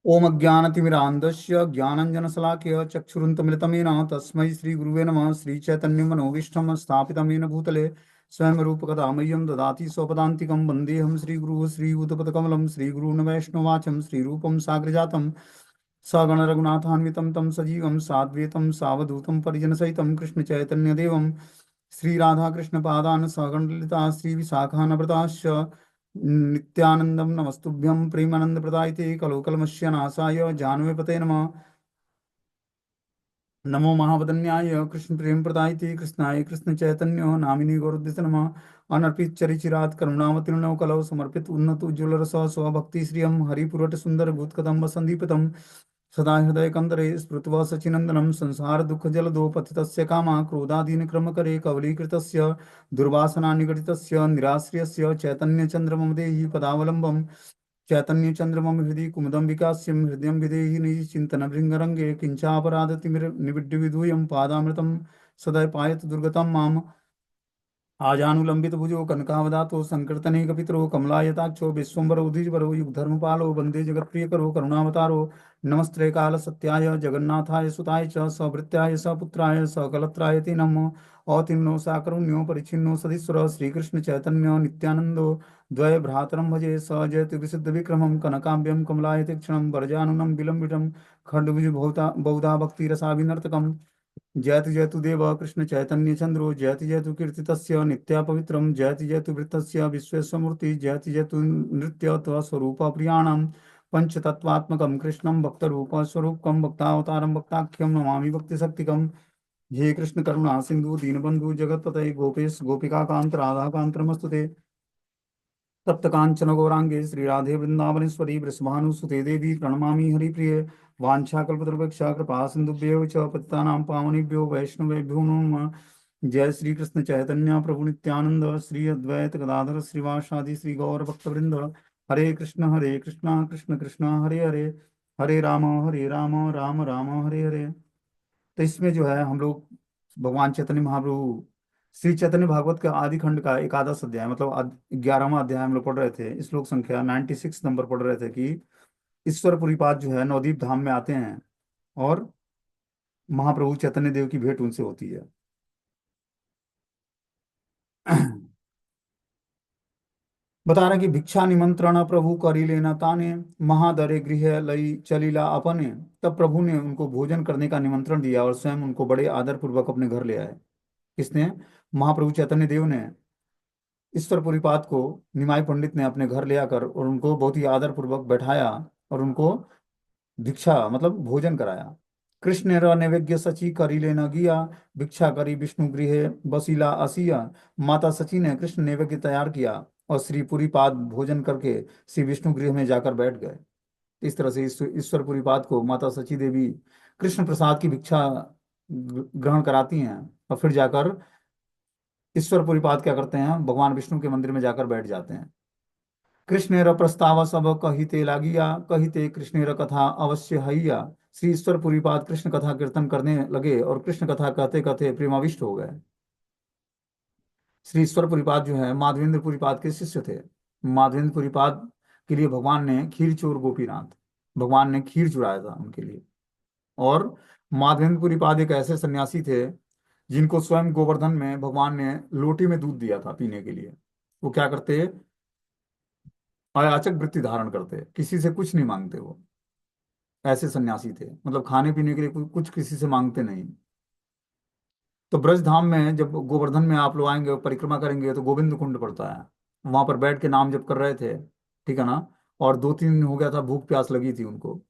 ओम अज्ञानतिमिरान्धस्य ज्ञानञ्जनशलाकया चक्षुरुन्मिलितमेन तस्मै श्रीगुरुवे नमः। श्रीचैतन्यमनोभीष्टं स्थापितं येन भूतले स्वयं रूपकदा मह्यं ददाति स्वपदान्तिकं वन्देऽहं श्रीगुरुः श्रीयुतपदकमलं श्रीगुरून् वैष्णवाचं श्रीरूपं साग्रजातं सगण रघुनाथान्वितं तं सजीवं साद्वैतं सावधूतं परिजनसहितं कृष्णचैतन्यदेवं श्रीराधाकृष्णपादान् सगणललिता श्रीविशाखान्विताश्च नित्यानन्दं नमस्तुभ्यं प्रेमानन्दप्रदायते कलोकलमस्य नाशाय जानवेपते नमः। नमो महावदन्याय कृष्ण प्रेम प्रदायते कृष्णाय कृष्ण चैतन्यो नामिनी गौरद्विष नमः। अनर्पित चरिचिरात करुणावतीर्णव कलौ समर्पित उन्नत उज्ज्वल रस स्वभक्ति श्रियं हरिपुरट सुंदर भूतकदम्ब संदीपितम् सदा हृदय कंदरे स्मृत्वा सचिनंदनम संसार दुख जलदो पतितस्य कामा क्रोधादीन क्रम करे कवलीकृतस्य दुर्वासना निगडितस्य निराश्रियस्य चैतन्य चंद्रमं देहि पदावलंबम् चैतन्य चंद्रमं हृदि कुमुदं विकास्यं हृदयं विदेहि निश्चिन्तन भृंगरंगे किंचापराधतिमिर निविड्य विधूयं पादामृतं सदा पायत दुर्गतं माम आजानुलंबित भुजो कनकावदातो संकीर्तने कपितरो कमलायताक्षो विश्वम्बरो द्विजवरो युगधर्मपालो वंदे जगत्प्रियकरो करुणावतारो नमस्ते काल सत्याय जगन्नाथाय सुताय च सभृत्याय सपुत्राय सकलत्राय ते नमो अतिन्नो साकरुण्यो परिच्छिन्नो सदीश्वर श्रीकृष्ण चैतन्य नित्यानंदो द्वय भ्रातरं भजे स जयति विशुद्ध विक्रमं कनकाम्ब्यं कमलायते क्षणं वरजाननं विलंबितं खड्गभुज बहुधा भक्ति रसाभिनर्तकम् जयतु जयतु देव कृष्ण चैतन्य चंद्रो जयतु जयतु कीर्तितस्य नित्या पवित्रम जयतु जयतु वृत्तस्य विश्वेश्वमूर्ति जयतु जयतु नृत्य स्वरूप प्रियाणाम पंचतत्वात्मकं कृष्णं भक्तरूप स्वरूपकं भक्तावतारं भक्ताख्यं नमामि भक्तिशक्तिकं। हे कृष्ण करुणा सिंधु दीनबंधु जगत्पते गोपेश गोपिका कांत राधा कांत नमस्तुते। तप्त कांचन गौरांगे श्री राधे वृंदावनेश्वरी वृषभानुसुते देवी प्रणमामि हरिप्रिये। वाञ्छाकल्पतरुभ्यश्च कृपा सिन्धुभ्यो च पतितानां पावनेभ्यो वैष्णवेभ्यो नमो नमः। जय श्री कृष्ण चैतन्य प्रभु नित्यानंद श्री अद्वैत गदाधर श्रीवासादि श्री गौर भक्तवृंद। हरे कृष्ण कृष्ण कृष्ण हरे हरे हरे राम राम राम हरे हरे। तो इसमें जो है हम लोग भगवान चैतन्य महाप्रभु श्री चैतन्य भागवत का आदि खंड का एकादश अध्याय मतलब 11वां अध्याय हम लोग पढ़ रहे थे। श्लोक संख्या 96 नंबर पढ़ रहे थे कि ईश्वर पुरीपाद जो है नवदीप धाम में आते हैं और महाप्रभु चैतन्य देव की भेंट उनसे होती है। बता रहे कि भिक्षा निमंत्रण प्रभु करी लेना ताने महादरे गृह लई चलीला अपने। तब प्रभु ने उनको भोजन करने का निमंत्रण दिया और स्वयं उनको बड़े आदर पूर्वक अपने घर ले आए। किसने? महाप्रभु चैतन्य देव ने ईश्वर पुरीपाद को निमाई पंडित ने अपने घर ले आकर और उनको बहुत ही आदर पूर्वक बैठाया और उनको भिक्षा मतलब भोजन कराया। कृष्ण र नैवेद्य सची करी लेना गिया भिक्षा करी विष्णु गृह बसीला असिया। माता सची ने कृष्ण नैवेद्य तैयार किया और श्री पुरीपाद भोजन करके श्री विष्णु गृह में जाकर बैठ गए। इस तरह से ईश्वर पुरीपाद को माता सची देवी कृष्ण प्रसाद की भिक्षा ग्रहण कराती हैं और फिर जाकर ईश्वर पुरीपाद क्या करते हैं, भगवान विष्णु के मंदिर में जाकर बैठ जाते हैं। कृष्णेर प्रस्ताव सब कहिते लागिया कहिते कृष्णेर कथा अवश्य हैया। श्री ईश्वर पुरीपाद कृष्ण कथा कीर्तन करने लगे और कृष्ण कथा कहते कहते प्रेमाविष्ट हो गए। श्री ईश्वर पुरीपाद जो है माधवेंद्र पुरीपाद के शिष्य थे। माधवेंद्र पुरीपाद के लिए भगवान ने खीर चोर गोपीनाथ, भगवान ने खीर चुराया था उनके लिए। और माधवेंद्र पुरीपाद एक ऐसे सन्यासी थे जिनको स्वयं गोवर्धन में भगवान ने लोटे में दूध दिया था पीने के लिए। वो क्या करते? अयाचक वृत्ति धारण करते, किसी से कुछ नहीं मांगते। वो ऐसे सन्यासी थे, मतलब खाने पीने के लिए कुछ किसी से मांगते नहीं। तो ब्रज धाम में जब गोवर्धन में आप लोग आएंगे और परिक्रमा करेंगे तो गोविंद कुंड पड़ता है, वहां पर बैठ के नाम जप कर रहे थे, ठीक है ना। और 2-3 दिन हो गया था, भूख प्यास लगी थी उनको,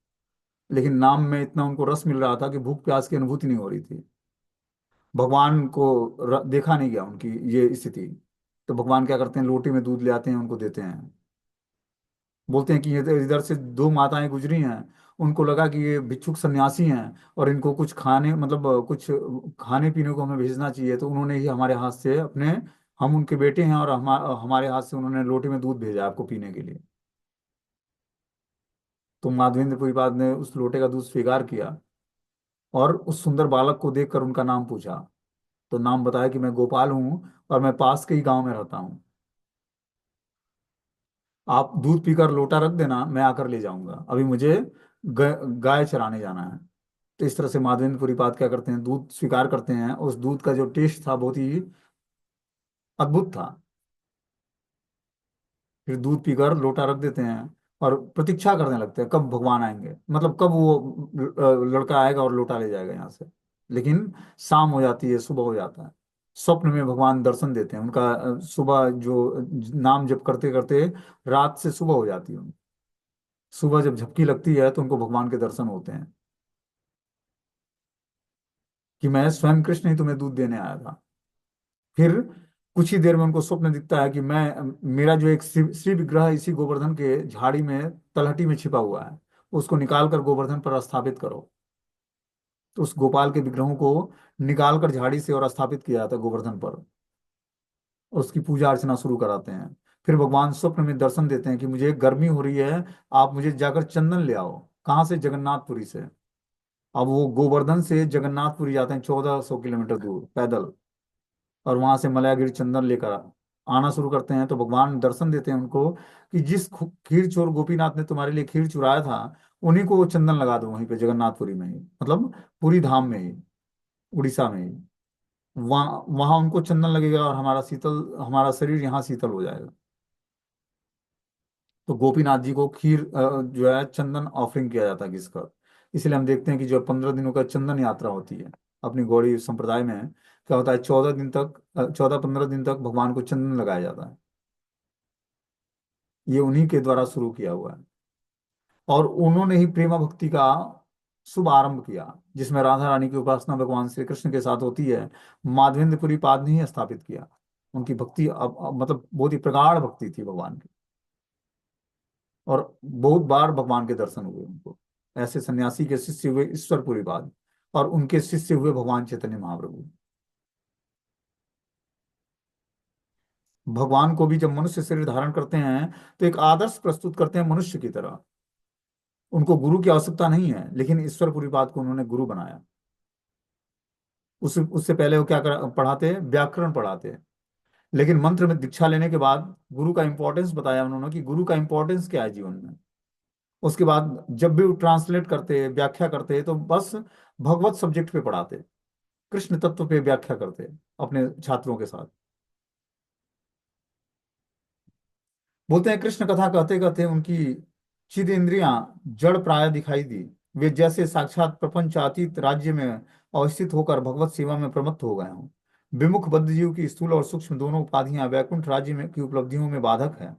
लेकिन नाम में इतना उनको रस मिल रहा था कि भूख प्यास की अनुभूति नहीं हो रही थी। भगवान को देखा नहीं गया उनकी ये स्थिति। तो भगवान क्या करते हैं, लोटे में दूध ले आते हैं, उनको देते हैं। बोलते हैं कि ये तो इधर से 2 माताएं गुजरी हैं, उनको लगा कि ये भिक्षुक सन्यासी हैं और इनको कुछ खाने मतलब कुछ खाने पीने को हमें भेजना चाहिए, तो उन्होंने ही हमारे हाथ से अपने, हम उनके बेटे हैं और हमारे हाथ से उन्होंने लोटे में दूध भेजा आपको पीने के लिए। तो माधवेंद्र पुरीपाद ने उस लोटे का दूध स्वीकार किया और उस सुंदर बालक को देखकर उनका नाम पूछा। तो नाम बताया कि मैं गोपाल हूँ और मैं पास के ही गांव में रहता हूँ। आप दूध पीकर लोटा रख देना, मैं आकर ले जाऊंगा। अभी मुझे गाय चराने जाना है। तो इस तरह से माधवेंद्र पाद क्या करते हैं, दूध स्वीकार करते हैं। उस दूध का जो टेस्ट था बहुत ही अद्भुत था। फिर दूध पीकर लोटा रख देते हैं और प्रतीक्षा करने लगते हैं कब भगवान आएंगे, मतलब कब वो लड़का आएगा और लोटा ले जाएगा यहाँ से। लेकिन शाम हो जाती है, सुबह हो जाता है। स्वप्न में भगवान दर्शन देते हैं उनका। सुबह जो नाम जप करते करते रात से सुबह हो जाती है उनकी। सुबह जब झपकी लगती है तो उनको भगवान के दर्शन होते हैं कि मैं स्वयं कृष्ण ही तुम्हें दूध देने आया था। फिर कुछ ही देर में उनको स्वप्न दिखता है कि मेरा जो एक श्री विग्रह इसी गोवर्धन के झाड़ी में तलहटी में छिपा हुआ है, उसको निकाल कर गोवर्धन पर स्थापित करो। तो उस गोपाल के विग्रहों को निकाल कर झाड़ी से और स्थापित किया जाता है गोवर्धन पर। उसकी पूजा अर्चना शुरू कराते हैं। फिर भगवान स्वप्न में दर्शन देते हैं कि मुझे गर्मी हो रही है, आप मुझे जाकर चंदन ले आओ। कहाँ से? जगन्नाथपुरी से। अब वो गोवर्धन से जगन्नाथपुरी जाते हैं 1400 किलोमीटर दूर पैदल। और वहां से मलयागिरी चंदन लेकर आना शुरू करते हैं। तो भगवान दर्शन देते हैं उनको कि जिस खीर चोर गोपीनाथ ने तुम्हारे लिए खीर चुराया था, उन्हीं को वो चंदन लगा दो वहीं पे जगन्नाथपुरी में ही, मतलब पूरी धाम में ही, उड़ीसा में ही। वहाँ वहां उनको चंदन लगेगा और हमारा शरीर यहाँ शीतल हो जाएगा। तो गोपीनाथ जी को खीर जो है चंदन ऑफरिंग किया जाता है घिसकर। इसलिए हम देखते हैं कि जो 15 दिनों का चंदन यात्रा होती है अपनी गौड़ी संप्रदाय में, क्या होता है 14 दिन तक, 14-15 दिन तक भगवान को चंदन लगाया जाता है। ये उन्हीं के द्वारा शुरू किया हुआ है। और उन्होंने ही प्रेमा भक्ति का शुभ आरंभ किया, जिसमें राधा रानी की उपासना भगवान श्री कृष्ण के साथ होती है। माधवेंद्रपुरी पाद ने ही स्थापित किया। उनकी भक्ति मतलब बहुत ही प्रगाढ़ भक्ति थी भगवान की। और बहुत बार भगवान के दर्शन हुए उनको। ऐसे सन्यासी के शिष्य हुए ईश्वरपुरी पाद, और उनके शिष्य हुए भगवान चैतन्य महाप्रभु। भगवान को भी जब मनुष्य शरीर धारण करते हैं तो एक आदर्श प्रस्तुत करते हैं मनुष्य की तरह। उनको गुरु की आवश्यकता नहीं है, लेकिन ईश्वरपुरी पाद को उन्होंने गुरु बनाया। उससे पहले वो पढ़ाते हैं, व्याकरण पढ़ाते हैं। लेकिन मंत्र में दीक्षा लेने के बाद गुरु का इंपॉर्टेंस बताया उन्होंने कि गुरु का इंपॉर्टेंस क्या है जीवन में। उसके बाद जब भी वो ट्रांसलेट करते, व्याख्या करते, तो बस भगवत सब्जेक्ट पे पढ़ाते, कृष्ण तत्व पे व्याख्या करते अपने छात्रों के साथ। बोलते हैं कृष्ण कथा कहते कहते उनकी चिद इंद्रियां जड़ प्राय दिखाई दी। वे जैसे साक्षात प्रपंचातीत राज्य में अवस्थित होकर भगवत सेवा में प्रमत्त हो गए हों। विमुख बद्ध जीव की स्थूल और सूक्ष्म दोनों उपाधियां वैकुंठ राज्य में की उपलब्धियों में बाधक है।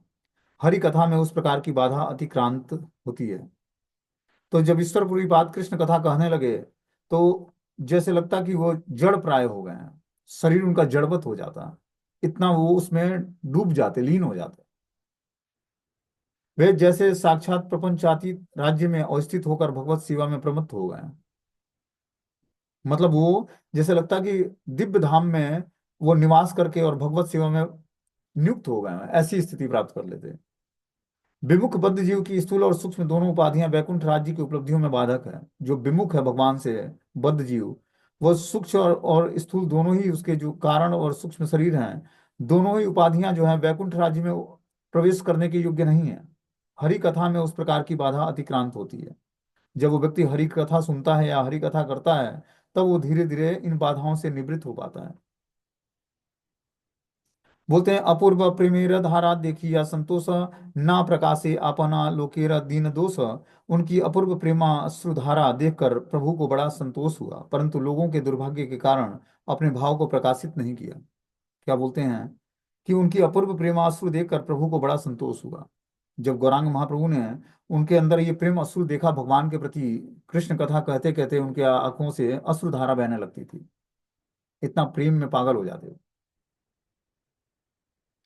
हरि कथा में उस प्रकार की बाधा अतिक्रांत होती है। तो जब ईश्वरपुरी बात कृष्ण कथा कहने लगे, तो जैसे लगता कि वो जड़ प्राय हो गए हैं, शरीर उनका जड़वत हो जाता, इतना वो उसमें डूब जाते, लीन हो जाते। वे जैसे साक्षात प्रपंचातीत राज्य में अवस्थित होकर भगवत सेवा में प्रमत्त हो गए हैं। मतलब वो जैसे लगता कि दिव्य धाम में वो निवास करके और भगवत सेवा में नियुक्त हो गए हैं, ऐसी स्थिति प्राप्त कर लेते हैं। विमुख बद्ध जीव की स्थूल और सूक्ष्म दोनों उपाधियां वैकुंठ राज्य की उपलब्धियों में बाधक है। जो विमुख है भगवान से, बद्ध जीव, वह सूक्ष्म और स्थूल दोनों ही, उसके जो कारण और सूक्ष्म शरीर हैं, दोनों ही उपाधियां जो है वैकुंठ राज्य में प्रवेश करने के योग्य नहीं है। हरि कथा में उस प्रकार की बाधा अतिक्रांत होती है। जब वो व्यक्ति हरि कथा सुनता है या हरि कथा करता है, तब वो धीरे धीरे इन बाधाओं से निवृत्त हो पाता है। बोलते हैं अपूर्व प्रेमेर धारा देखी या संतोष, ना प्रकाशे अपना लोकेर दीन दोष। उनकी अपूर्व प्रेमा अश्रुधारा देखकर प्रभु को बड़ा संतोष हुआ, परंतु लोगों के दुर्भाग्य के कारण अपने भाव को प्रकाशित नहीं किया। क्या बोलते हैं कि उनकी अपूर्व प्रेमा अश्रु देखकर प्रभु को बड़ा संतोष हुआ। जब गौरांग महाप्रभु ने उनके अंदर ये प्रेम अश्रु देखा भगवान के प्रति, कृष्ण कथा कहते कहते उनके आंखों से अश्रुधारा बहने लगती थी। इतना प्रेम में पागल हो जाते।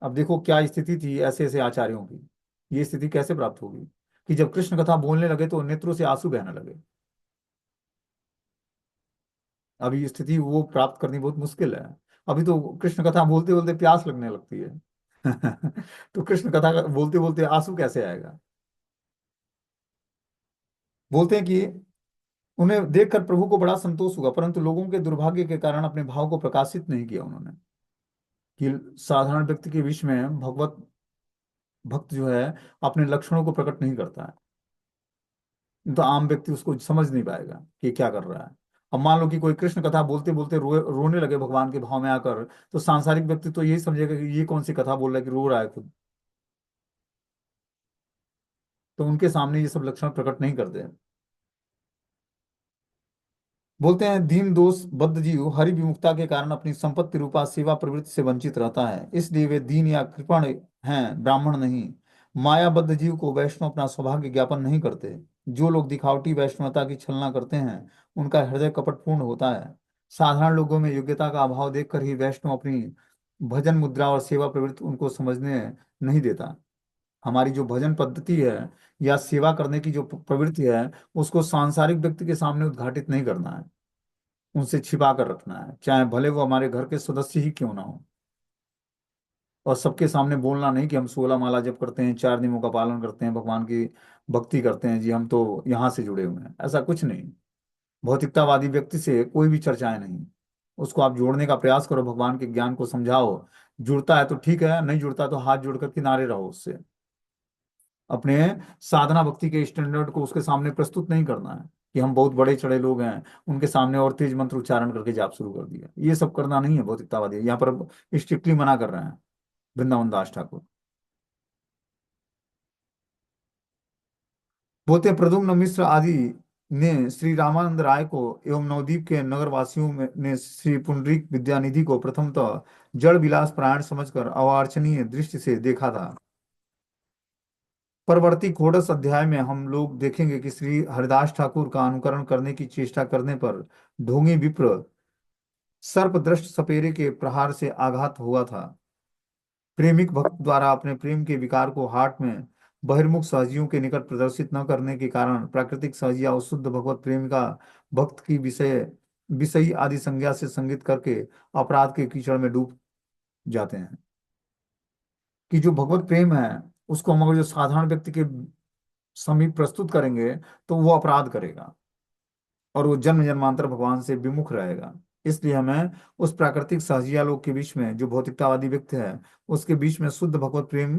अब देखो क्या स्थिति थी ऐसे ऐसे आचार्यों की। ये स्थिति कैसे प्राप्त होगी कि जब कृष्ण कथा बोलने लगे तो नेत्रों से आंसू बहने लगे। अब ये स्थिति वो प्राप्त करनी बहुत मुश्किल है। अभी तो कृष्ण कथा बोलते बोलते प्यास लगने लगती है। तो कृष्ण कथा बोलते बोलते आंसू कैसे आएगा? बोलते हैं कि उन्हें देखकर प्रभु को बड़ा संतोष हुआ, परंतु लोगों के दुर्भाग्य के कारण अपने भाव को प्रकाशित नहीं किया उन्होंने। कि साधारण व्यक्ति के बीच में भगवत भक्त जो है अपने लक्षणों को प्रकट नहीं करता है। तो आम व्यक्ति उसको समझ नहीं पाएगा कि क्या कर रहा है। अब मान लो कि कोई कृष्ण कथा बोलते बोलते रोने लगे भगवान के भाव में आकर, तो सांसारिक व्यक्ति तो यही समझेगा कि ये कौन सी कथा बोल रहा है कि रो रहा है खुद। तो उनके सामने ये सब लक्षण प्रकट नहीं करते हैं। बोलते हैं दीन दोष बद्ध जीव हरि विमुखता के कारण अपनी संपत्ति रूपा सेवा प्रवृत्ति से वंचित रहता है, इसलिए वे दीन या कृपण हैं, ब्राह्मण नहीं। मायाबद्ध जीव को वैष्णव अपना सौभाग्य ज्ञापन नहीं करते। जो लोग दिखावटी वैष्णवता की छलना करते हैं उनका हृदय कपटपूर्ण होता है। साधारण लोगों में योग्यता का अभाव देखकर ही वैष्णव अपनी भजन मुद्रा और सेवा प्रवृत्ति उनको समझने नहीं देता। हमारी जो भजन पद्धति है या सेवा करने की जो प्रवृत्ति है, उसको सांसारिक व्यक्ति के सामने उद्घाटित नहीं करना है, उनसे छिपा कर रखना है, चाहे भले वो हमारे घर के सदस्य ही क्यों ना हो। और सबके सामने बोलना नहीं कि हम 16 माला जप करते हैं, 4 नियमों का पालन करते हैं, भगवान की भक्ति करते हैं जी, हम तो यहाँ से जुड़े हुए हैं, ऐसा कुछ नहीं। भौतिकतावादी व्यक्ति से कोई भी चर्चाएं नहीं। उसको आप जोड़ने का प्रयास करो, भगवान के ज्ञान को समझाओ। जुड़ता है तो ठीक है, नहीं जुड़ता तो हाथ जोड़कर किनारे रहो उससे। अपने साधना भक्ति के स्टैंडर्ड को उसके सामने प्रस्तुत नहीं करना है कि हम बहुत बड़े चढ़े लोग हैं, उनके सामने और तेज मंत्र उच्चारण करके जाप शुरू कर दिया। ये सब करना नहीं है भौतिकतावादी, यहाँ पर स्ट्रिक्टली मना कर रहे हैं वृंदावन दास ठाकुर। बोलते हैं प्रद्युम्न मिश्र आदि ने श्री रामानंद राय को एवं नवद्वीप के नगरवासियों में ने श्री पुंडरीक विद्यानिधि को प्रथमतः जड़ विलास प्राण समझकर अवार्छनीय दृष्टि से देखा था। परवर्ती षोडश अध्याय में हम लोग देखेंगे कि श्री हरिदास ठाकुर का अनुकरण करने की चेष्टा करने पर ढोंगी विप्र सर्पदृष्ट सपेरे के प्रहार से आघात हुआ था। प्रेमिक भक्त द्वारा अपने प्रेम के विकार को हाट में बहिर्मुख सहजियों के निकट प्रदर्शित न करने के कारण प्राकृतिक सहजिया और शुद्ध भगवत प्रेमिका भक्त की विषयी आदि संज्ञा से संगित करके अपराध के कीचड़ में डूब जाते हैं। कि जो भगवत प्रेम है उसको हम अगर जो साधारण व्यक्ति के समीप प्रस्तुत करेंगे तो वो अपराध करेगा और वो जन्म जन्मांतर भगवान से विमुख रहेगा। इसलिए हमें उस प्राकृतिक सहजिया लोग के बीच में जो भौतिकतावादी व्यक्ति है उसके बीच में शुद्ध भगवत प्रेम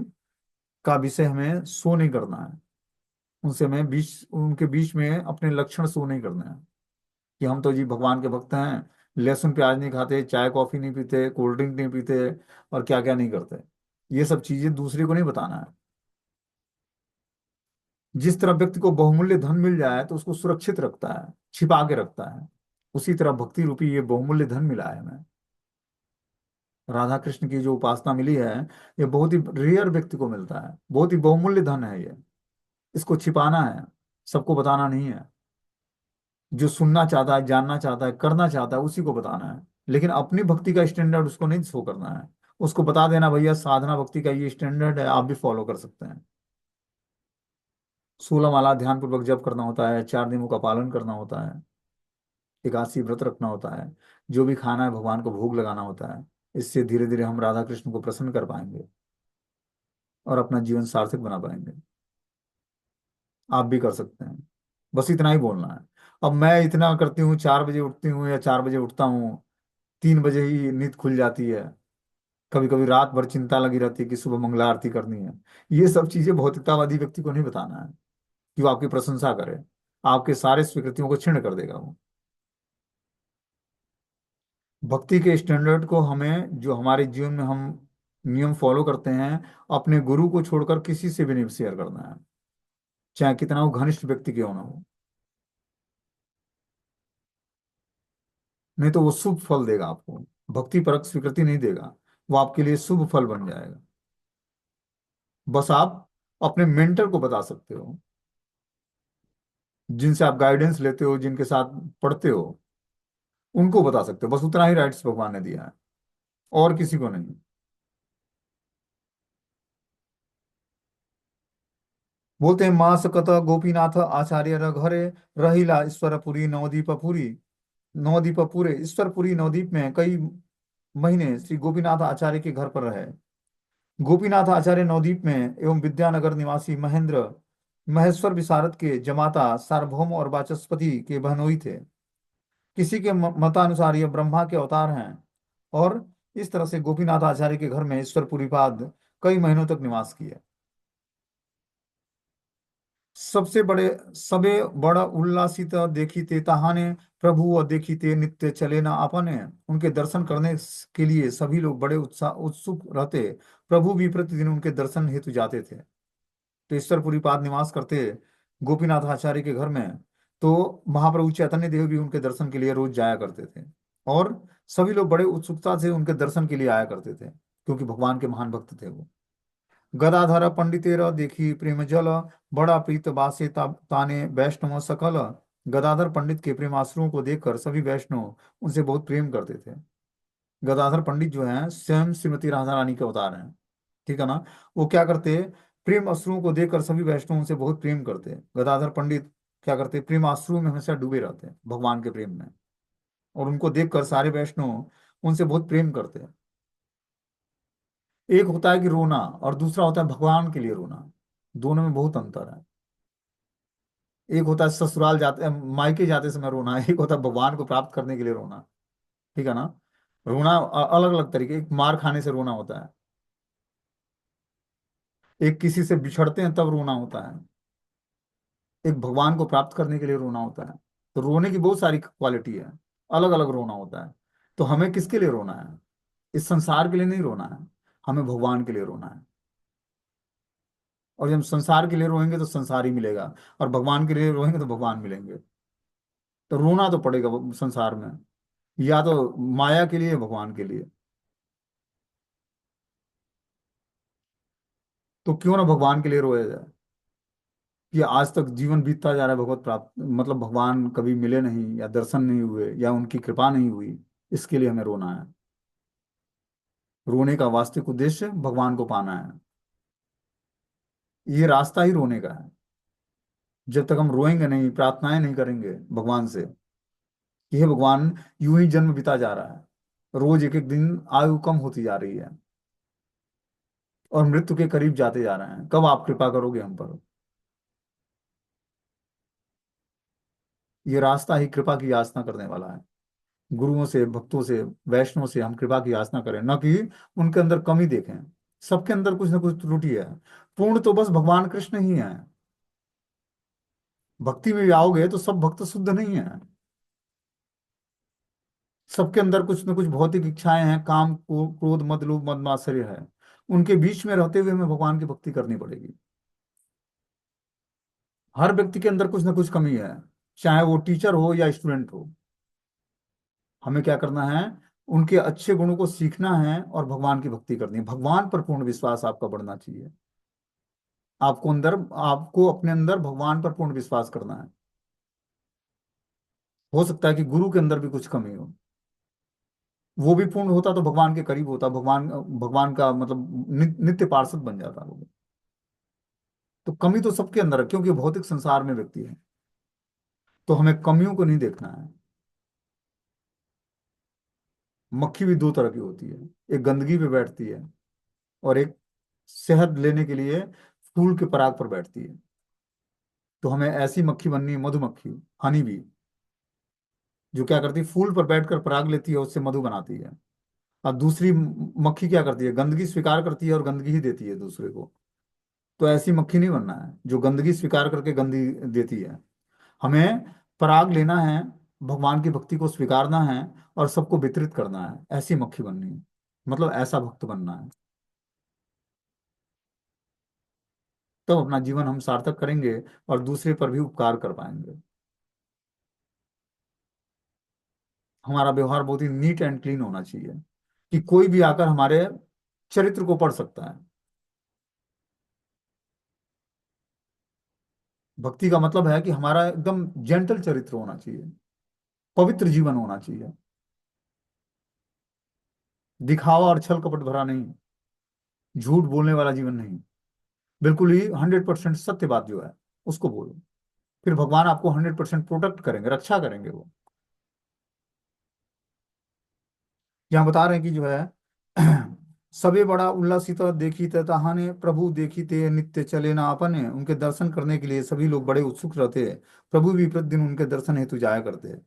का विषय हमें शो नहीं करना है। उनसे हमें उनके बीच में अपने लक्षण शो नहीं करना है कि हम तो जी भगवान के भक्त हैं, लहसुन प्याज नहीं खाते, चाय कॉफी नहीं पीते, कोल्ड ड्रिंक नहीं पीते, और क्या क्या नहीं करते। ये सब चीजें दूसरे को नहीं बताना है। जिस तरह व्यक्ति को बहुमूल्य धन मिल जाए तो उसको सुरक्षित रखता है, छिपा के रखता है, उसी तरह भक्ति रूपी ये बहुमूल्य धन मिला है हमें। राधा कृष्ण की जो उपासना मिली है, ये बहुत ही रेयर व्यक्ति को मिलता है, बहुत ही बहुमूल्य धन है ये। इसको छिपाना है, सबको बताना नहीं है। जो सुनना चाहता है, जानना चाहता है, करना चाहता है, उसी को बताना है। लेकिन अपनी भक्ति का स्टैंडर्ड उसको नहीं शो करना है। उसको बता देना भैया साधना भक्ति का ये स्टैंडर्ड है, आप भी फॉलो कर सकते हैं। 16 माला ध्यान पूर्वक जप करना होता है, 4 नियमों का पालन करना होता है, एकादशी व्रत रखना होता है, जो भी खाना है भगवान को भोग लगाना होता है। इससे धीरे धीरे हम राधा कृष्ण को प्रसन्न कर पाएंगे और अपना जीवन सार्थक बना पाएंगे। आप भी कर सकते हैं, बस इतना ही बोलना है। अब मैं इतना करती हूँ, 4 बजे उठती हूँ या 4 बजे उठता हूँ, 3 बजे ही नींद खुल जाती है, कभी कभी रात भर चिंता लगी रहती है कि सुबह मंगला आरती करनी है। ये सब चीजें भौतिकतावादी व्यक्ति को नहीं बताना है कि वो आपकी प्रशंसा करे। आपके सारे स्वीकृतियों को क्षीण कर देगा वो। भक्ति के स्टैंडर्ड को हमें जो हमारे जीवन में हम नियम फॉलो करते हैं, अपने गुरु को छोड़कर किसी से भी नहीं शेयर करना है, चाहे कितना वो घनिष्ठ व्यक्ति क्यों ना हो। नहीं तो वो शुभ फल देगा आपको, भक्ति परक स्वीकृति नहीं देगा, वो आपके लिए शुभ फल बन जाएगा। बस आप अपने मेंटर को बता सकते हो, जिनसे आप गाइडेंस लेते हो, जिनके साथ पढ़ते हो, उनको बता सकते हो। बस उतना ही राइट्स भगवान ने दिया है, और किसी को नहीं। बोलते हैं माँ सकत गोपीनाथ आचार्य घरे रहिला ईश्वरपुरी नवदीपपुरी। नवदीपपुरे ईश्वरपुरी नवदीप में कई महीने श्री गोपीनाथ आचार्य के घर पर रहे। गोपीनाथ आचार्य नवदीप में एवं विद्यानगर निवासी महेंद्र महेश्वर विशारद के जमाता सार्वभौम और वाचस्पति के बहनोई थे। किसी के मतानुसार ये ब्रह्मा के अवतार हैं। और इस तरह से गोपीनाथ आचार्य के घर में ईश्वरपुरी पाद कई महीनों तक निवास किए। सबसे बड़े सबे बड़ा उल्लासित देखीते ताहाने प्रभु व देखीते नित्य चले न आपने। उनके दर्शन करने के लिए सभी लोग बड़े उत्साह उत्सुक रहते। प्रभु भी प्रतिदिन उनके दर्शन हेतु जाते थे। तो ईश्वरपुरी पाद निवास करते गोपीनाथ आचार्य के घर में, तो महाप्रभु चैतन्य देव भी उनके दर्शन के लिए रोज जाया करते थे। और सभी लोग बड़े उत्सुकता से उनके दर्शन के लिए आया करते थे, क्योंकि भगवान के महान भक्त थे वो। गदाधर पंडितेर देखी प्रेम जल, बड़ा प्रीत बासे ताने वैष्णव सकल। गदाधर पंडित के प्रेम आश्रुओं को देखकर सभी वैष्णव उनसे बहुत प्रेम करते थे। गदाधर पंडित जो हैं स्वयं श्रीमती राधा रानी के अवतार हैं, ठीक है ना। वो क्या करते, प्रेम अश्रुओं को देखकर सभी वैष्णव उनसे बहुत प्रेम करते। गदाधर पंडित क्या करते, प्रेम अश्रुओं में हमेशा डूबे रहते हैं, भगवान के प्रेम में। और उनको देखकर सारे वैष्णव उनसे बहुत प्रेम करते हैं। एक होता है कि रोना, और दूसरा होता है भगवान के लिए रोना। दोनों में बहुत अंतर है। एक होता है ससुराल जाते मायके जाते समय रोना, एक होता है भगवान को प्राप्त करने के लिए रोना, ठीक है ना। रोना अलग अलग तरीके, एक मार खाने से रोना होता है, एक किसी से बिछड़ते हैं तब रोना होता है, एक भगवान को प्राप्त करने के लिए रोना होता है। तो रोने की बहुत सारी क्वालिटी है, अलग अलग रोना होता है। तो हमें किसके लिए रोना है? इस संसार के लिए नहीं रोना है, हमें भगवान के लिए रोना है। और जब हम संसार के लिए रोएंगे तो संसार ही मिलेगा, और भगवान के लिए रोएंगे तो भगवान मिलेंगे। तो रोना तो पड़ेगा संसार में, या तो माया के लिए, भगवान के लिए। तो क्यों ना भगवान के लिए रोया जाए, कि आज तक जीवन बीतता जा रहा है भगवत प्राप्त, मतलब भगवान कभी मिले नहीं, या दर्शन नहीं हुए, या उनकी कृपा नहीं हुई, इसके लिए हमें रोना है। रोने का वास्तविक उद्देश्य भगवान को पाना है। ये रास्ता ही रोने का है। जब तक हम रोएंगे नहीं, प्रार्थनाएं नहीं करेंगे भगवान से कि हे भगवान, यूं ही जन्म बीता जा रहा है, रोज एक एक दिन आयु कम होती जा रही है, और मृत्यु के करीब जाते जा रहे हैं, कब आप कृपा करोगे हम पर? ये रास्ता ही कृपा की याचना करने वाला है। गुरुओं से, भक्तों से, वैष्णव से हम कृपा की याचना करें, न कि उनके अंदर कमी देखें। सबके अंदर कुछ ना कुछ त्रुटि है। पूर्ण तो बस भगवान कृष्ण ही है। भक्ति में भी आओगे तो सब भक्त शुद्ध नहीं है। सबके अंदर कुछ न कुछ भौतिक इच्छाएं हैं, काम, क्रोध, मद, लोभ, मद, मात्सर्य है। उनके बीच में रहते हुए हमें भगवान की भक्ति करनी पड़ेगी। हर व्यक्ति के अंदर कुछ ना कुछ कमी है, चाहे वो टीचर हो या स्टूडेंट हो। हमें क्या करना है? उनके अच्छे गुणों को सीखना है और भगवान की भक्ति करनी है। भगवान पर पूर्ण विश्वास आपका बढ़ना चाहिए। आपको अंदर, आपको अपने अंदर भगवान पर पूर्ण विश्वास करना है। हो सकता है कि गुरु के अंदर भी कुछ कमी हो, वो भी पूर्ण होता तो भगवान के करीब होता, भगवान भगवान का मतलब नित्य पार्षद बन जाता वो। तो कमी तो सबके अंदर है, क्योंकि भौतिक संसार में व्यक्ति है। तो हमें कमियों को नहीं देखना है। मक्खी भी दो तरह की होती है, एक गंदगी पे बैठती है, और एक शहद लेने के लिए फूल के पराग पर बैठती है। तो हमें ऐसी मक्खी बननी है, मधुमक्खी, हनी भी, जो क्या करती है, फूल पर बैठकर पराग लेती है, उससे मधु बनाती है। और दूसरी मक्खी क्या करती है, गंदगी स्वीकार करती है और गंदगी ही देती है दूसरे को। तो ऐसी मक्खी नहीं बनना है जो गंदगी स्वीकार करके गंदगी देती है। हमें पराग लेना है, भगवान की भक्ति को स्वीकारना है, और सबको वितरित करना है। ऐसी मक्खी बननी है, मतलब ऐसा भक्त बनना है। तब अपना जीवन हम सार्थक करेंगे, और दूसरे पर भी उपकार कर पाएंगे। हमारा व्यवहार बहुत ही नीट एंड क्लीन होना चाहिए, कि कोई भी आकर हमारे चरित्र को पढ़ सकता है। भक्ति का मतलब है कि हमारा एकदम जेंटल चरित्र होना चाहिए, पवित्र जीवन होना चाहिए, दिखावा और छल कपट भरा नहीं, झूठ बोलने वाला जीवन नहीं। बिल्कुल ही 100% सत्य बात जो है उसको बोलो। फिर भगवान आपको 100% प्रोटेक्ट करेंगे, रक्षा करेंगे वो। यहाँ बता रहे हैं कि जो है सबे बड़ा उल्लासित देखी तहाने प्रभु देखी ते नित्य चले ना अपने। उनके दर्शन करने के लिए सभी लोग बड़े उत्सुक रहते हैं। प्रभु भी प्रतिदिन उनके दर्शन हेतु जाया करते हैं।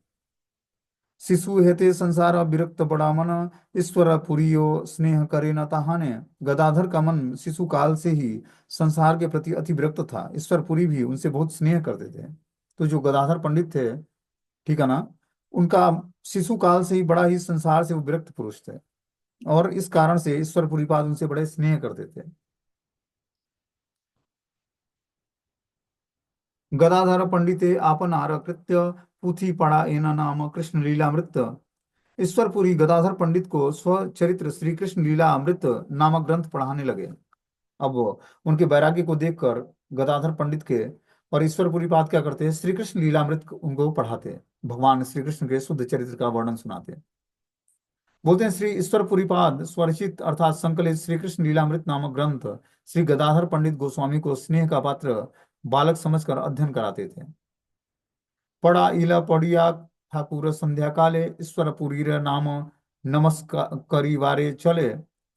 शिशु हेते संसार विरक्त बड़ा मन, ईश्वर पुरियो स्नेह करे न ताहाने। गदाधर का मन शिशु काल से ही संसार के प्रति अति विरक्त था। ईश्वरपुरी भी उनसे बहुत स्नेह करते थे। तो जो गदाधर पंडित थे, ठीक है ना, उनका शिशु काल से ही बड़ा ही संसार से वो विरक्त पुरुष थे, और इस कारण से ईश्वरपुरी पाद उनसे बड़े स्नेह करते थे। गदाधर पंडिते आपनार कृत्य, पुथी पढ़ा एना नाम कृष्ण लीलामृत। ईश्वरपुरी गदाधर पंडित को स्वचरित्र श्री कृष्ण लीला अमृत नामक ग्रंथ पढ़ाने लगे। अब उनके वैराग्य को देखकर गदाधर पंडित के और ईश्वरपुरी पाद क्या करते हैं, श्री कृष्ण लीलामृत उनको पढ़ाते, भगवान श्री कृष्ण के शुद्ध चरित्र का वर्णन सुनाते। बोलते हैं श्री ईश्वरपुरी पाद स्वरचित अर्थात संकलित श्री कृष्ण लीलामृत नामक ग्रंथ श्री गदाधर पंडित गोस्वामी को स्नेह का पात्र बालक समझकर अध्ययन कराते थे। पढ़ा इला पढ़िया ठाकुर संध्या काले, ईश्वरपुरी नाम नमस्कार करिवारे चले।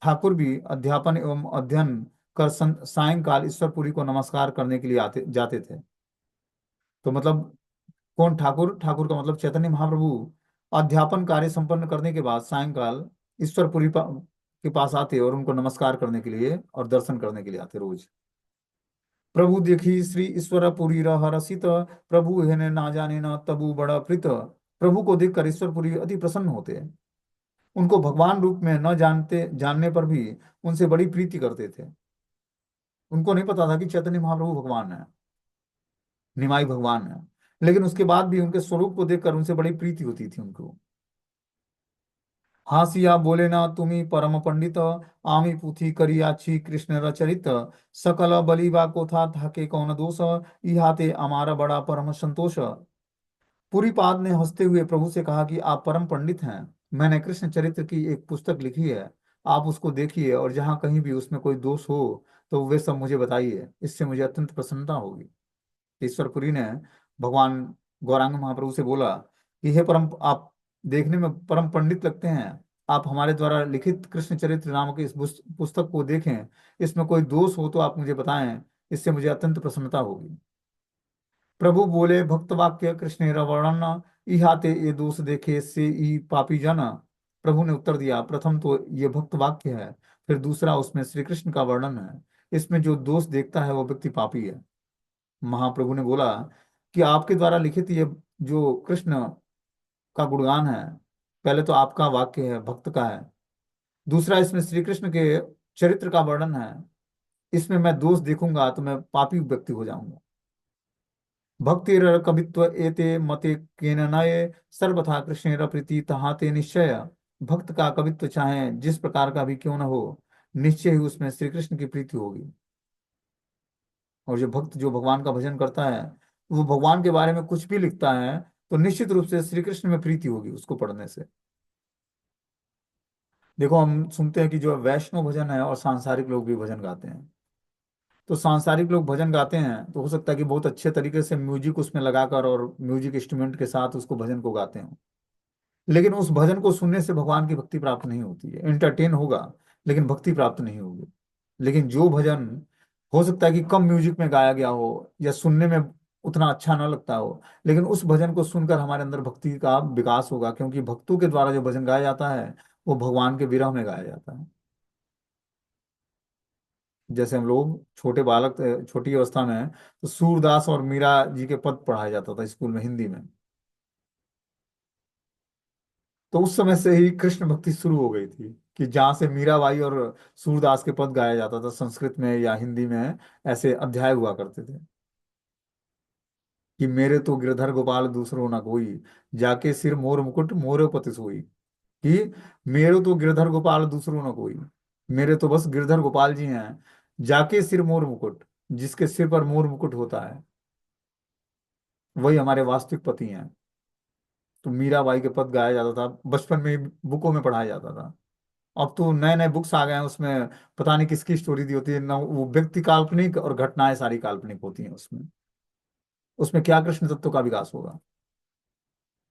ठाकुर भी अध्यापन एवं अध्ययन कर सायंकाल ईश्वरपुरी को नमस्कार करने के लिए आते जाते थे। तो मतलब कौन ठाकुर, ठाकुर का मतलब चैतन्य महाप्रभु अध्यापन कार्य संपन्न करने के बाद सायंकाल ईश्वरपुरी के पास आते और उनको नमस्कार करने के लिए और दर्शन करने के लिए आते रोज। प्रभु देखी श्री ईश्वरपुरी रह रसित, प्रभु हेने ना जाने न तबु बड़ा प्रीत। प्रभु को देखकर ईश्वरपुरी अति प्रसन्न होते हैं। उनको भगवान रूप में न जानने पर भी उनसे बड़ी प्रीति करते थे। उनको नहीं पता था कि चैतन्य महाप्रभु भगवान है, निमाई भगवान है, लेकिन उसके बाद भी उनके स्वरूप को देखकर उनसे बड़ी प्रीति होती थी उनको। हासिया बोले ना तुम्ही परम पंडित, आमी पुथी करियाछि कृष्ण रचरित। सकल बलिवा को था के कौन दोष, इहाते हमारा बड़ा परम संतोष। पुरीपाद ने हंसते हुए प्रभु से कहा कि आप परम पंडित हैं, मैंने कृष्ण चरित्र की एक पुस्तक लिखी है, आप उसको देखिए और जहाँ कहीं भी उसमें कोई दोष हो तो वे सब मुझे बताइए, इससे मुझे अत्यंत प्रसन्नता होगी। ईश्वरपुरी ने भगवान गौरांग महाप्रभु से बोला कि हे परम, आप देखने में परम पंडित लगते हैं, आप हमारे द्वारा लिखित कृष्ण चरित्र नामक इस पुस्तक को देखें, इसमें कोई दोष हो तो आप मुझे बताएं, इससे मुझे अत्यंत प्रसन्नता होगी। प्रभु बोले भक्त वाक्य कृष्ण वर्णन, इहाते ये दोष देखे से ई पापी जन। प्रभु ने उत्तर दिया, प्रथम तो ये भक्त वाक्य है, फिर दूसरा उसमें श्री कृष्ण का वर्णन है, इसमें जो दोष देखता है वो व्यक्ति पापी है। महाप्रभु ने बोला कि आपके द्वारा लिखित ये जो कृष्ण का गुणगान है, पहले तो आपका वाक्य है, भक्त का है, दूसरा इसमें श्री कृष्ण के चरित्र का वर्णन है, इसमें मैं दोष देखूंगा तो मैं पापी व्यक्ति हो जाऊंगा। भक्तिर कवित्व एते मते केन नये, सर्वथा कृष्णेर प्रीति तहाते निश्चय। भक्त का कवित्व चाहे जिस प्रकार का भी क्यों न हो, निश्चय ही उसमें श्री कृष्ण की प्रीति होगी। और जो भक्त जो भगवान का भजन करता है, वो भगवान के बारे में कुछ भी लिखता है तो निश्चित रूप से श्री कृष्ण में प्रीति होगी उसको पढ़ने से। देखो हम सुनते हैं कि जो वैष्णव भजन है और सांसारिक लोग भी भजन गाते हैं, तो सांसारिक लोग भजन गाते हैं तो हो सकता है कि बहुत अच्छे तरीके से म्यूजिक उसमें लगाकर और म्यूजिक इंस्ट्रूमेंट के साथ उसको भजन को गाते हैं, लेकिन उस भजन को सुनने से भगवान की भक्ति प्राप्त नहीं होती है। एंटरटेन होगा लेकिन भक्ति प्राप्त नहीं होगी। लेकिन जो भजन हो सकता है कि कम म्यूजिक में गाया गया हो या सुनने में उतना अच्छा ना लगता हो, लेकिन उस भजन को सुनकर हमारे अंदर भक्ति का विकास होगा, क्योंकि भक्तों के द्वारा जो भजन गाया जाता है वो भगवान के विरह में गाया जाता है। जैसे हम लोग छोटे बालक छोटी अवस्था में तो सूरदास और मीरा जी के पद पढ़ाया जाता था स्कूल में हिंदी में, तो उस समय से ही कृष्ण भक्ति शुरू हो गई थी कि जहाँ से मीराबाई और सूरदास के पद गाया जाता था संस्कृत में या हिंदी में, ऐसे अध्याय हुआ करते थे कि मेरे तो गिरधर गोपाल दूसरो न कोई, जाके सिर मोर मुकुट मोरे पति सोई। कि मेरे तो गिरधर गोपाल दूसरो न कोई, मेरे तो बस गिरधर गोपाल जी हैं, जाके सिर मोर मुकुट, जिसके सिर पर मोर मुकुट होता है वही हमारे वास्तविक पति हैं। तो मीराबाई के पद गाया जाता था, बचपन में ही बुकों में पढ़ाया जाता था। अब तो नए नए बुक्स आ गए हैं, उसमें पता नहीं किसकी स्टोरी दी होती है ना, वो व्यक्ति काल्पनिक और घटनाएं सारी काल्पनिक होती हैं उसमें। उसमें क्या कृष्ण तत्व का विकास होगा,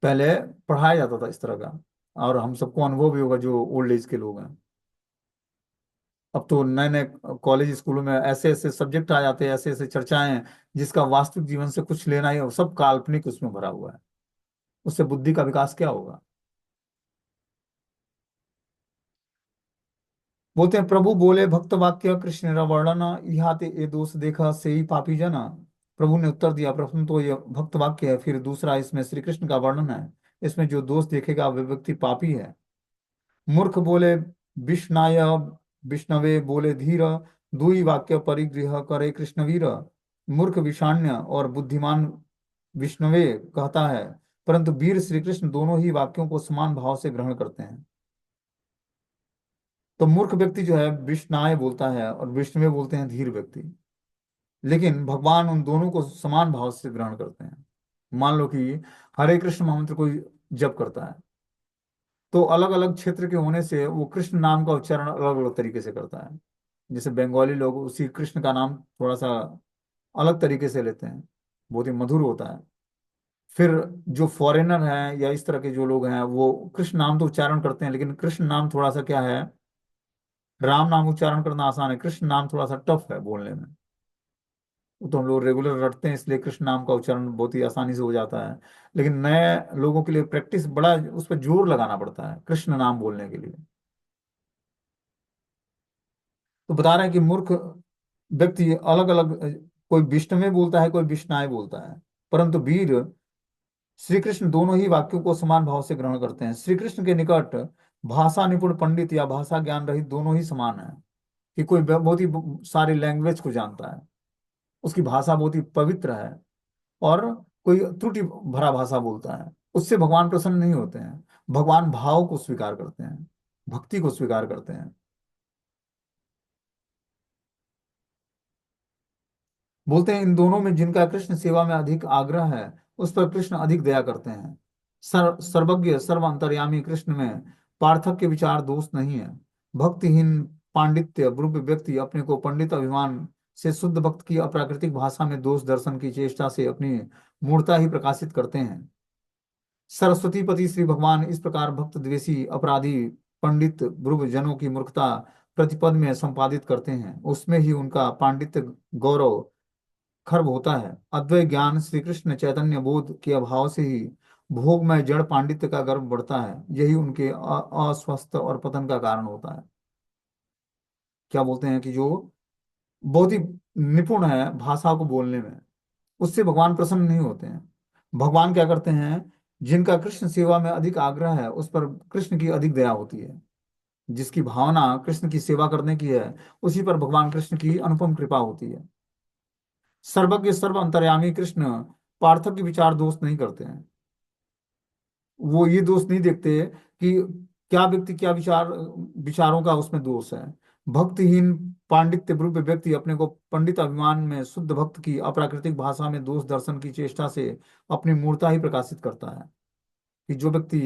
पहले पढ़ाया जाता था इस तरह का। और हम सबको अनुभव भी होगा जो ओल्ड एज के लोग हैं। अब तो नए नए कॉलेज स्कूलों में ऐसे ऐसे सब्जेक्ट आ जाते हैं, ऐसे ऐसे चर्चाएं हैं जिसका वास्तविक जीवन से कुछ लेना ही, सब काल्पनिक उसमें भरा हुआ है। उससे बुद्धि का विकास क्या होगा। बोलते हैं प्रभु बोले भक्त वाक्य कृष्ण वर्णन, यहाँ ते ये दोष देखा से ही पापी जना। प्रभु ने उत्तर दिया, प्रथम तो ये भक्त वाक्य है, फिर दूसरा इसमें श्री कृष्ण का वर्णन है। इसमें जो दोष देखेगा वह व्यक्ति पापी है। मूर्ख बोले विष्णाय, विष्णवे बोले धीर, दुई वाक्य परिग्रह करे कृष्णवीर। मूर्ख विषाण्य और बुद्धिमान विष्णवे कहता है, परंतु वीर श्री कृष्ण दोनों ही वाक्यों को समान भाव से ग्रहण करते हैं। तो मूर्ख व्यक्ति जो है विष्णाय बोलता है और विष्णुवे बोलते हैं धीर व्यक्ति, लेकिन भगवान उन दोनों को समान भाव से ग्रहण करते हैं। मान लो कि हरे कृष्ण महामंत्र कोई जप करता है, तो अलग अलग क्षेत्र के होने से वो कृष्ण नाम का उच्चारण अलग अलग तरीके से करता है। जैसे बंगाली लोग उसी कृष्ण का नाम थोड़ा सा अलग तरीके से लेते हैं, बहुत ही मधुर होता है। फिर जो फॉरेनर हैं या इस तरह के जो लोग हैं वो कृष्ण नाम तो उच्चारण करते हैं, लेकिन कृष्ण नाम थोड़ा सा क्या है, राम नाम उच्चारण करना आसान है, कृष्ण नाम थोड़ा सा टफ है बोलने में। वो तो हम लोग रेगुलर रटते हैं, इसलिए कृष्ण नाम का उच्चारण बहुत ही आसानी से हो जाता है। लेकिन नए लोगों के लिए प्रैक्टिस बड़ा, उस पर जोर लगाना पड़ता है कृष्ण नाम बोलने के लिए। तो बता रहे हैं कि मूर्ख व्यक्ति अलग अलग, कोई विष्णु में बोलता है, कोई विष्णाय बोलता है, परंतु वीर श्री कृष्ण दोनों ही वाक्यों को समान भाव से ग्रहण करते हैं। श्री कृष्ण के निकट भाषा निपुण पंडित या भाषा ज्ञान रहित दोनों ही समान है। कि कोई बहुत ही सारी लैंग्वेज को जानता है, उसकी भाषा बहुत ही पवित्र है, और कोई त्रुटि भरा भाषा बोलता है, उससे भगवान प्रसन्न नहीं होते हैं। भगवान भाव को स्वीकार करते हैं, भक्ति को स्वीकार करते हैं। बोलते हैं इन दोनों में जिनका कृष्ण सेवा में अधिक आग्रह है, उस पर कृष्ण अधिक दया करते हैं। सर्वज्ञ सर्व अंतर्यामी कृष्ण में पार्थक्य विचार दोष नहीं है। भक्तिहीन पांडित्य ब्रुव व्यक्ति अपने को पंडित अभिमान से शुद्ध भक्त की अप्राकृतिक भाषा में दोष दर्शन की चेष्टा से अपनी मूर्ता ही प्रकाशित करते हैं। सरस्वती पति श्री भगवान इस प्रकार भक्त द्वेषी अपराधी पंडित ब्रुव जनों की मूर्खता प्रतिपद में संपादित करते हैं, उसमें ही उनका पांडित्य गौरव खर्ब होता है। अद्वैत ज्ञान श्री कृष्ण चैतन्य बोध के अभाव से ही भोगमय जड़ पांडित्य का गर्व बढ़ता है, यही उनके अस्वस्थ और पतन का कारण होता है। क्या बोलते हैं कि जो बहुत ही निपुण है भाषा को बोलने में, उससे भगवान प्रसन्न नहीं होते हैं। भगवान क्या करते हैं, जिनका कृष्ण सेवा में अधिक आग्रह है उस पर कृष्ण की अधिक दया होती है। जिसकी भावना कृष्ण की सेवा करने की है, उसी पर भगवान कृष्ण की अनुपम कृपा होती है। सर्वज्ञ सर्व अंतर्यामी कृष्ण पार्थक्य विचार दोष नहीं करते हैं। वो ये दोष नहीं देखते कि क्या व्यक्ति क्या विचारों का उसमें दोष है। भक्तिहीन पांडित्य ब्रुव व्यक्ति अपने को पंडित अभिमान में शुद्ध भक्त की अप्राकृतिक भाषा में दोष दर्शन की चेष्टा से अपनी मूर्ता ही प्रकाशित करता है। कि जो व्यक्ति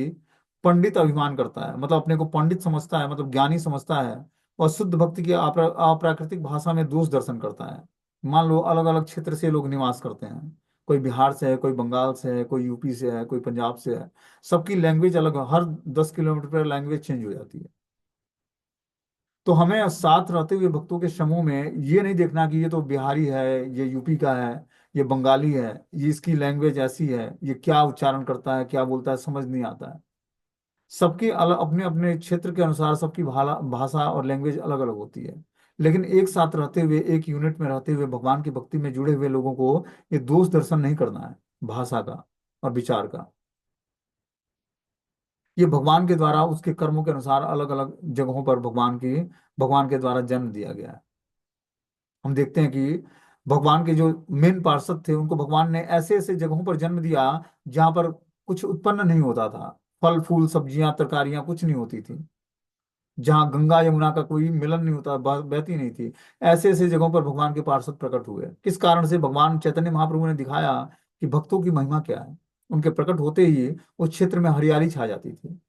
पंडित अभिमान करता है, मतलब अपने को पंडित समझता है, मतलब ज्ञानी समझता है, और शुद्ध भक्ति की अप्राकृतिक भाषा में दोष दर्शन करता है। मान लो अलग अलग क्षेत्र से लोग निवास करते हैं, कोई बिहार से है, कोई बंगाल से है, कोई यूपी से है, कोई पंजाब से है। सबकी लैंग्वेज अलग है, हर 10 किलोमीटर पर लैंग्वेज चेंज हो जाती है। तो हमें साथ रहते हुए भक्तों के समूह में ये नहीं देखना कि ये तो बिहारी है, ये यूपी का है, ये बंगाली है, ये इसकी लैंग्वेज ऐसी है, ये क्या उच्चारण करता है, क्या बोलता है, समझ नहीं आता है। सबकी अलग अपने अपने क्षेत्र के अनुसार सबकी भाषा और लैंग्वेज अलग अलग होती है। लेकिन एक साथ रहते हुए, एक यूनिट में रहते हुए भगवान की भक्ति में जुड़े हुए लोगों को ये दोष दर्शन नहीं करना है भाषा का और विचार का। ये भगवान के द्वारा उसके कर्मों के अनुसार अलग अलग जगहों पर भगवान के द्वारा जन्म दिया गया है। हम देखते हैं कि भगवान के जो मेन पार्षद थे उनको भगवान ने ऐसे ऐसे जगहों पर जन्म दिया जहां पर कुछ उत्पन्न नहीं होता था। फल फूल सब्जियां तरकारियां कुछ नहीं होती थी, जहाँ गंगा यमुना का कोई मिलन नहीं होता, बहती नहीं थी। ऐसे ऐसे जगहों पर भगवान के पार्षद प्रकट हुए। किस कारण से? भगवान चैतन्य महाप्रभु ने दिखाया कि भक्तों की महिमा क्या है। उनके प्रकट होते ही उस क्षेत्र में हरियाली छा जाती थी,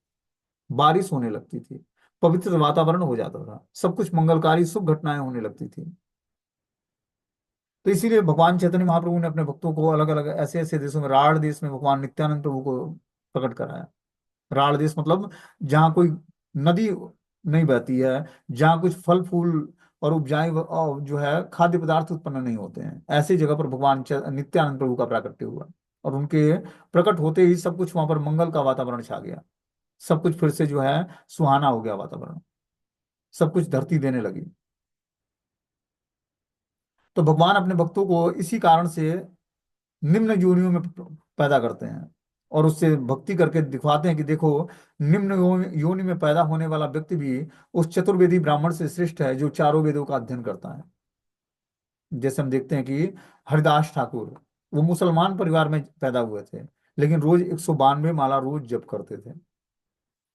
बारिश होने लगती थी, पवित्र वातावरण हो जाता था, सब कुछ मंगलकारी शुभ घटनाएं होने लगती थी। तो इसीलिए भगवान चैतन्य महाप्रभु ने अपने भक्तों को अलग अलग ऐसे ऐसे देशों में, राढ़ देश में भगवान नित्यानंद प्रभु को प्रकट कराया। राढ़ देश मतलब जहाँ कोई नदी नहीं बहती है, जहाँ कुछ फल फूल और उपजाए और जो है खाद्य पदार्थ उत्पन्न नहीं होते हैं, ऐसी जगह पर भगवान नित्यानंद प्रभु का प्राकट्य हुआ। और उनके प्रकट होते ही सब कुछ वहां पर मंगल का वातावरण छा गया, सब कुछ फिर से जो है सुहाना हो गया वातावरण। सब कुछ धरती देने लगी। तो भगवान अपने भक्तों को इसी कारण से निम्न योनियों में पैदा करते हैं, और उससे भक्ति करके दिखवाते हैं कि देखो, निम्न योनि में पैदा होने वाला व्यक्ति भी उस चतुर्वेदी ब्राह्मण से श्रेष्ठ है जो चारों वेदों का अध्ययन करता है। जैसे हम देखते हैं कि हरिदास ठाकुर, वो मुसलमान परिवार में पैदा हुए थे, लेकिन रोज 192 माला रोज जप करते थे।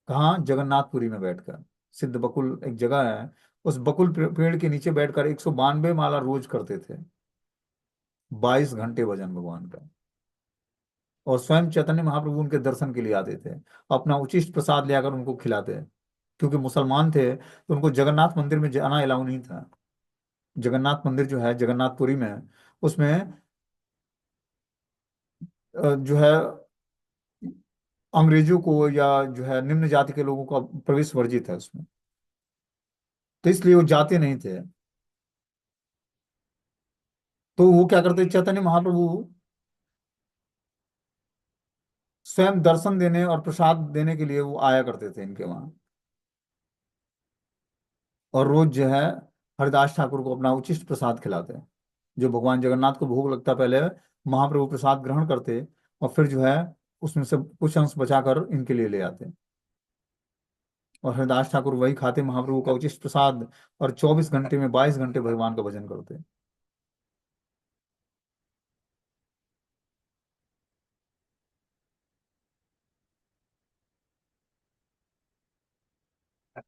कहाँ? जगन्नाथपुरी में बैठकर। सिद्ध बकुल एक जगह है, उस बकुल पेड़ के नीचे बैठकर 192 माला रोज करते थे। 22 घंटे भजन भगवान का। और स्वयं चैतन्य महाप्रभु उनके दर्शन के लिए आते थे, अपना उचिष्ट प्रसाद ले आकर उनको खिलाते। क्योंकि मुसलमान थे तो उनको जगन्नाथ मंदिर में जाना अलाउ नहीं था। जगन्नाथ मंदिर जो है जगन्नाथपुरी में, उसमें जो है अंग्रेजों को या जो है निम्न जाति के लोगों का प्रवेश वर्जित है उसमें, तो इसलिए वो जाते नहीं थे। तो वो क्या करते, चैतन्य महाप्रभु स्वयं दर्शन देने और प्रसाद देने के लिए वो आया करते थे इनके वहां। और रोज जो है हरिदास ठाकुर को अपना उचिष्ट प्रसाद खिलाते हैं। जो भगवान जगन्नाथ को भोग लगता, पहले महाप्रभु प्रसाद ग्रहण करते, और फिर जो है उसमें से कुछ अंश बचाकर इनके लिए ले आते। और हरिदास ठाकुर वही खाते महाप्रभु का उचिष्ट प्रसाद, और 24 घंटे में 22 घंटे भगवान का भजन करते।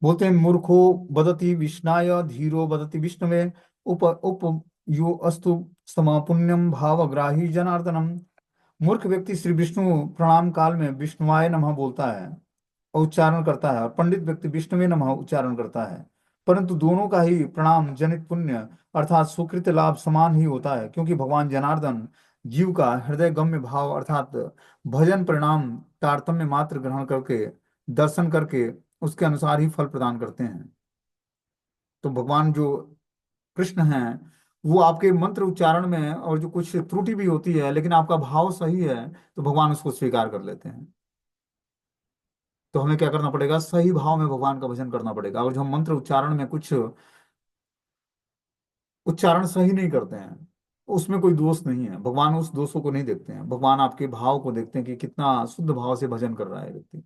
बोलते हैं, मूर्खो बदति विष्णाय, धीरो बदति विष्णवे, उप यो अस्तु समापुण्यम भावग्राही जनार्दनम। मूर्ख व्यक्ति श्री विष्णु प्रणाम काल में विष्णुवाय नमः बोलता है और उच्चारण करता है, और पंडित व्यक्ति विष्णुवे नमः उच्चारण करता है। परंतु दोनों का ही प्रणाम जनित पुण्य अर्थात सुकृत लाभ समान ही होता है, क्योंकि भगवान जनार्दन जीव का हृदय गम्य भाव अर्थात भजन परिणाम तारतम्य मात्र ग्रहण करके, दर्शन करके उसके अनुसार ही फल प्रदान करते हैं। तो भगवान जो कृष्ण हैं, वो आपके मंत्र उच्चारण में और जो कुछ त्रुटि भी होती है, लेकिन आपका भाव सही है, तो भगवान उसको स्वीकार कर लेते हैं। तो हमें क्या करना पड़ेगा? सही भाव में भगवान का भजन करना पड़ेगा। और जो हम मंत्र उच्चारण में कुछ उच्चारण सही नहीं करते हैं, उसमें कोई दोष नहीं है। भगवान उस दोषों को नहीं देखते हैं, भगवान आपके भाव को देखते हैं कि कितना शुद्ध भाव से भजन कर रहा है व्यक्ति।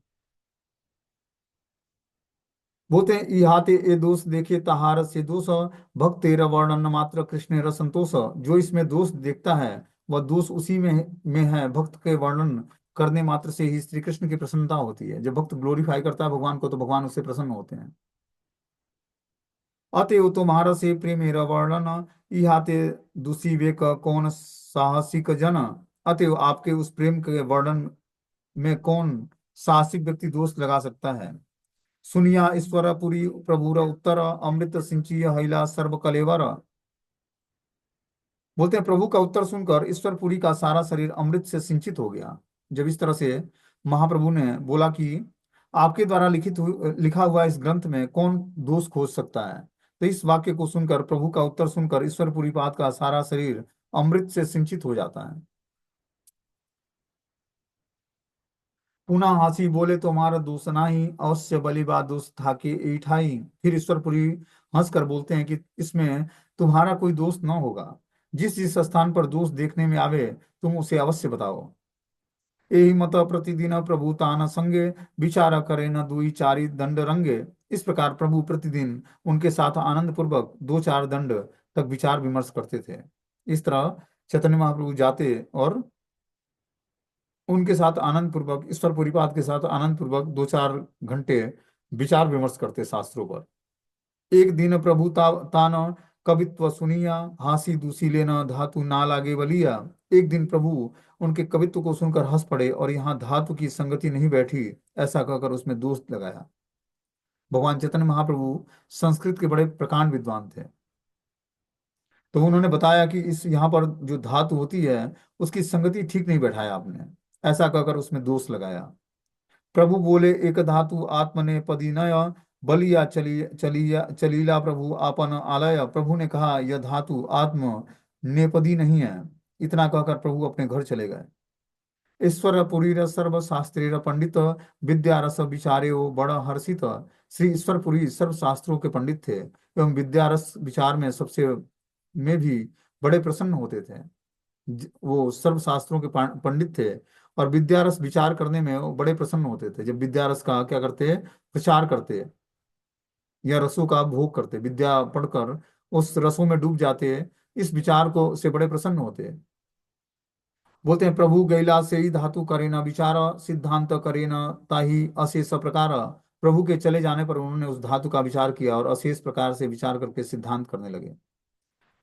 बोलते हैं, इहाते ए दोष देखे तहार से दोष, भक्त तेरा वर्णन मात्र कृष्ण रस संतोष। जो इसमें दोष देखता है, वह दोष उसी में है, भक्त के वर्णन करने मात्र से ही श्री कृष्ण की प्रसन्नता होती है। जब भक्त ग्लोरीफाई करता है भगवान को, तो भगवान उससे प्रसन्न होते हैं। अतएव तुम्हारा से प्रेमेर वर्णन, इहाते दूषी वे कौन साहसिक जन। अतएव आपके उस प्रेम के वर्णन में कौन साहसिक व्यक्ति दोष लगा सकता है? सुनिया ईश्वर पुरी प्रभुर उत्तर, अमृत सिंचिय हैला सर्व कलेवर। बोलते हैं, प्रभु का उत्तर सुनकर ईश्वरपुरी का सारा शरीर अमृत से सिंचित हो गया। जब इस तरह से महाप्रभु ने बोला कि आपके द्वारा लिखा हुआ इस ग्रंथ में कौन दोष खोज सकता है, तो इस वाक्य को सुनकर, प्रभु का उत्तर सुनकर ईश्वरपुरी पाद का सारा शरीर अमृत से सिंचित हो जाता है। पुनः हासी बोले, तुम्हारा दोष नाही, अवश्य बलिबा दोष था कि ईठाई। फिर ईश्वरपुरी हंसकर बोलते हैं कि इसमें तुम्हारा कोई दोष न होगा। जिस जिस स्थान पर दोष देखने में आवे, तुम उसे अवश्य बताओ। यही मत प्रतिदिन प्रभु तान संगे, विचार करे न दुई चारि दंड रंगे। इस प्रकार प्रभु प्रतिदिन उनके साथ आनंद पूर्वक 2-4 दंड तक विचार विमर्श करते थे। इस तरह चैतन्य महाप्रभु जाते और उनके साथ आनंद पूर्वक, ईश्वर परिपाद के साथ आनंद पूर्वक 2-4 घंटे विचार विमर्श करते शास्त्रों पर। एक दिन प्रभु तान कवित्व सुनिया, हासी दूसी लेना धातु ना लागे बलिया। एक दिन प्रभु उनके कवित्व को सुनकर हंस पड़े, और यहाँ धातु की संगति नहीं बैठी, ऐसा कहकर उसमें दोष लगाया। भगवान चैतन्य महाप्रभु संस्कृत के बड़े प्रकांड विद्वान थे। तो उन्होंने बताया कि इस यहाँ पर जो धातु होती है, उसकी संगति ठीक नहीं बैठाया आपने, ऐसा कहकर उसमें दोष लगाया। प्रभु बोले, एक धातु आत्मने पदिनय, बलिया चलिया चलीला प्रभु आपन आलय। प्रभु ने कहा, यह धातु आत्म नेपदी नहीं है। इतना कहकर प्रभु अपने घर चले गए। ईश्वर पुरी सर्व शास्त्री पंडित, विद्या रस विचारे हो बड़ा हर्षित। श्री ईश्वरपुरी सर्व शास्त्रों के पंडित थे एवं विद्या रस विचार में सबसे में भी बड़े प्रसन्न होते थे। वो सर्व शास्त्रों के पंडित थे और विद्यारस विचार करने में वो बड़े प्रसन्न होते थे। जब विद्यारस का क्या करते, प्रचार करते या रसों का भोग करते, विद्या पढ़कर उस रसों में डूब जाते, इस विचार को से बड़े प्रसन्न होते। बोलते हैं प्रभु गैला से ही धातु करे न विचार, सिद्धांत करे न ताही अशेष प्रकार। प्रभु के चले जाने पर उन्होंने उस धातु का विचार किया और अशेष प्रकार से विचार करके सिद्धांत करने लगे।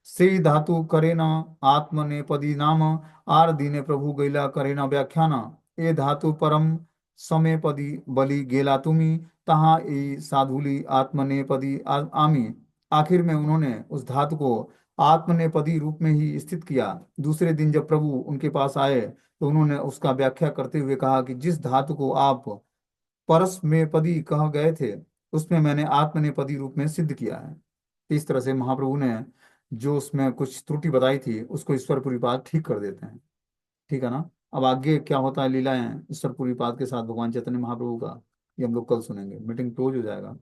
श्री धातु करे न आत्मनेपदी नाम, आर दीने प्रभु गैला करे न व्याख्यान। ए धातु परम समेपदी बलि गेला तुमी, तहाँ ए साधुली आत्मनेपदी आमी। आखिर में उन्होंने उस धातु को आत्मनेपदी रूप में ही स्थित किया। दूसरे दिन जब प्रभु उनके पास आए तो उन्होंने उसका व्याख्या करते हुए कहा कि जिस धातु को आप परस्मेपदी कह गए थे, उसमें मैंने आत्मनेपदी रूप में सिद्ध किया है। इस तरह से महाप्रभु ने जो उसमें कुछ त्रुटि बताई थी उसको ईश्वरपुरी पाद ठीक कर देते हैं। ठीक है ना। अब आगे क्या होता है लीलाएं ईश्वरपुरी पाद के साथ भगवान चैतन्य महाप्रभु का, ये हम लोग कल सुनेंगे। मीटिंग क्लोज हो जाएगा।